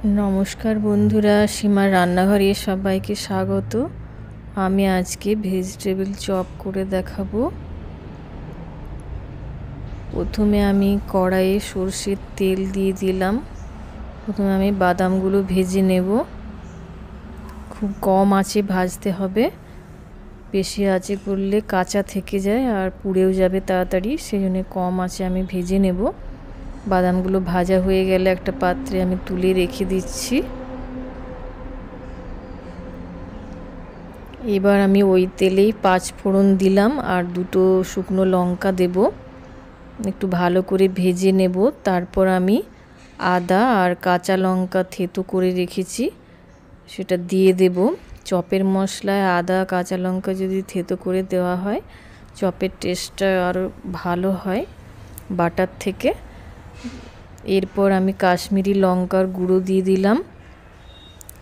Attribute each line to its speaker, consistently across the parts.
Speaker 1: नमस्कार बंधुरा सीमार रान्नाघरे सबाइके स्वागत। आमी आजके भेजिटेबल चप करे देखाबो। प्रथमे आमी कड़ाइये सर्षेर तेल दिए दिलाम। प्रथमे आमी बादामगुलो भेजे नेब। खूब कम आँचे भाजते हबे, बेशी आँचे करले काँचा थेके जाय और पुड़ेओ जाबे ताड़ाताड़ी, सेइजन्य कम आँचे आमी भेजे नेब। बादामगुलो भाजा हये गेले एकटा पात्रे आमी तुले रेखे दिচ্ছি। एबार आमी ओई तेलेई 5 फोड़न दिलाम और दुटो शुकनो लंका देब। एकटु भालो करे भेजे नेब। तारपर आमी आदा और काँचा लंका थेतो करे रेखेछि सेटा दिए देब। चपेर मशलाय आदा काँचा लंका यदि थेतो करे देওয়া হয় चपेर टेस्टटा आरो भालो হয় बाटार थेके। एरपर आमी काश्मीरी लंकार गुड़ो दिए दिलाम।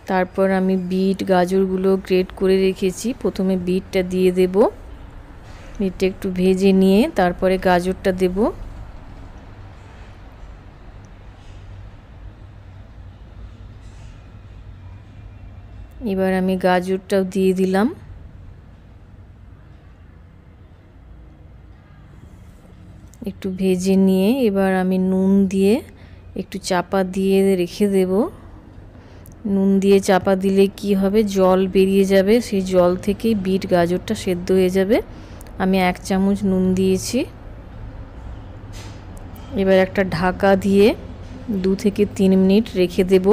Speaker 1: तारपर आमी बीट गाजरगुलो ग्रेट करे रेखेछि। प्रथमे बीटटा दिए देब। बीटटा एकटु भेजे निये तारपरे गाजरटा देब। एबार आमी गाजरटाও दिए दिलाम। एकटु भेजे निये एबार आमी नुन दिए एकटु चापा दिए रेखे देब। नुन दिए चापा दिले कि हबे जल बेरिये जाबे, सेई जल थेकेई बीट गाजरटा सेদ্ধ हये जाबे। आमी 1 चामच नुन दिएछि। एबार एकटा ढाका दिए 2 থেকে 3 मिनट रेखे देब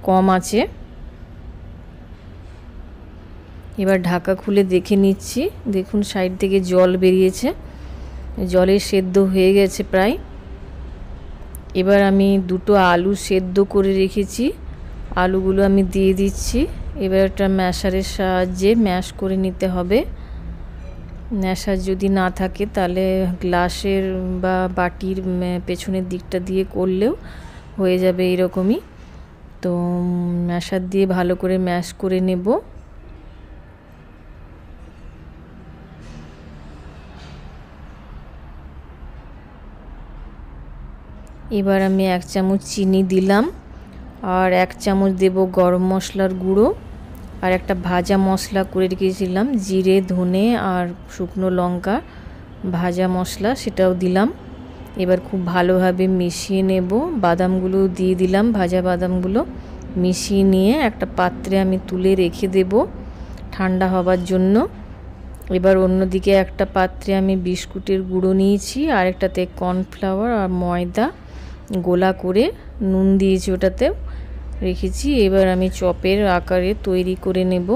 Speaker 1: कम आँचे। एबार ढाका खुले देखे निচ্ছি। देखुन साइड थेके जल बेरिয়েছে, जले सेদ্ধ हये गेছে प्राय। एबार आमी दुटो आलू सेদ্ধ करे रेखेछि, आलूगुलो आमी दिए दिচ্ছি। एबार একটা ম্যাশারের সাহায্যে ম্যাশ করে নিতে হবে। ম্যাশার যদি না থাকে তাহলে গ্লাসের বা বাটির পেছনের দিকটা দিয়ে করলেও হয়ে যাবে এরকমই। তো ম্যাশার দিয়ে ভালো করে ম্যাশ করে নেব। এবার আমি 1 চামচ চিনি দিলাম আর 1 চামচ দেব গরম মশলার গুঁড়ো আর একটা ভাজা মশলা করে রেখেছিলাম জিরে ধনে আর শুকনো লঙ্কা ভাজা মশলা সেটাও দিলাম। এবার খুব ভালোভাবে মিশিয়ে নেব। বাদামগুলো দিয়ে দিলাম, ভাজা বাদামগুলো মিশিয়ে নিয়ে একটা পাত্রে আমি তুলে রেখে দেব ঠান্ডা হবার জন্য। এবার অন্যদিকে একটা পাত্রে আমি বিস্কুটের গুঁড়ো নিয়েছি আর একটাতে কর্নফ্লাওয়ার আর ময়দা গোলা করে নুন দিয়েছি ওটাতে রেখেছি। এবার আমি চপের আকারে তৈরি করে নেব।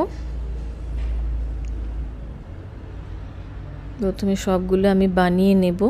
Speaker 1: প্রথমে সবগুলো আমি বানিয়ে নেব।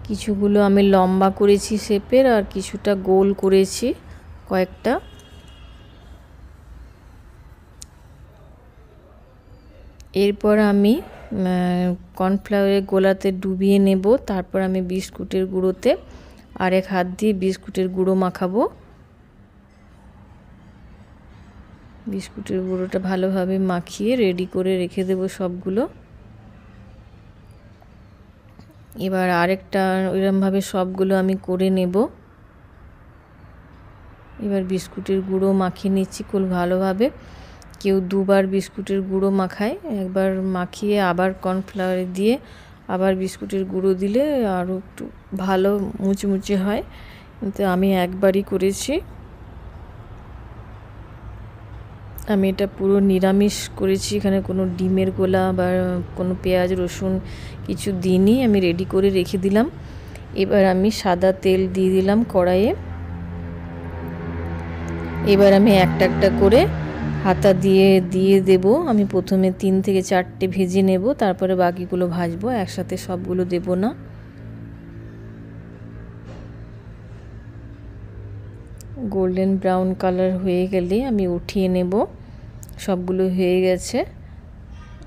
Speaker 1: কিছুগুলো আমি লম্বা করেছি শেপের আর কিছুটা গোল করেছি কয়েকটা। এরপর আমি কর্নফ্লাওয়ারের গোলাতে ডুবিয়ে নেব। তারপর আমি বিস্কুটের গুঁড়োতে আরেক হাত দিয়ে বিস্কুটের গুঁড়ো মাখাবো। বিস্কুটের গুঁড়োটা ভালোভাবে মাখিয়ে রেডি করে রেখে দেব সবগুলো। এবার আরেকটা এরকমভাবে সবগুলো আমি করে নেব। এবার বিস্কুটের গুঁড়ো মাখিয়ে নিচ্ছি খুব ভালোভাবে। কেউ দুবার বিস্কুটের গুঁড়ো মাখায়, একবার মাখিয়ে আবার কর্নফ্লাওয়ার দিয়ে আবার বিস্কুটের গুঁড়ো দিলে আরও একটু ভালো মুচমুচে হয়, কিন্তু আমি একবারই করেছি। আমি এটা পুরো নিরামিষ করেছি, এখানে কোনো ডিমের গোলা বা কোনো পেঁয়াজ রসুন কিছু দিইনি, আমি রেডি করে রেখে দিলাম। এবার আমি সাদা তেল দিয়ে দিলাম কড়াইয়ে। এবার আমি একটা একটা করে হাতা দিয়ে দিয়ে দেব। আমি প্রথমে 3 থেকে 4টে ভেজে নেব, তারপরে বাকিগুলো ভাজবো, একসাথে সবগুলো দেব না। গোল্ডেন ব্রাউন কালার হয়ে গেলে আমি উঠিয়ে নেব। সবগুলো হয়ে গেছে।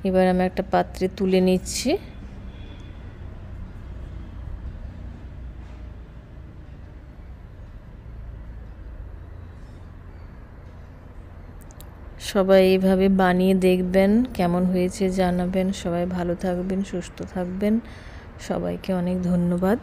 Speaker 1: এবার আমি একটা পাত্রে তুলে নিচ্ছি। সবাই এইভাবে বানিয়ে দেখবেন, কেমন হয়েছে জানাবেন। সবাই ভালো থাকবেন, সুস্থ থাকবেন। সবাইকে অনেক ধন্যবাদ।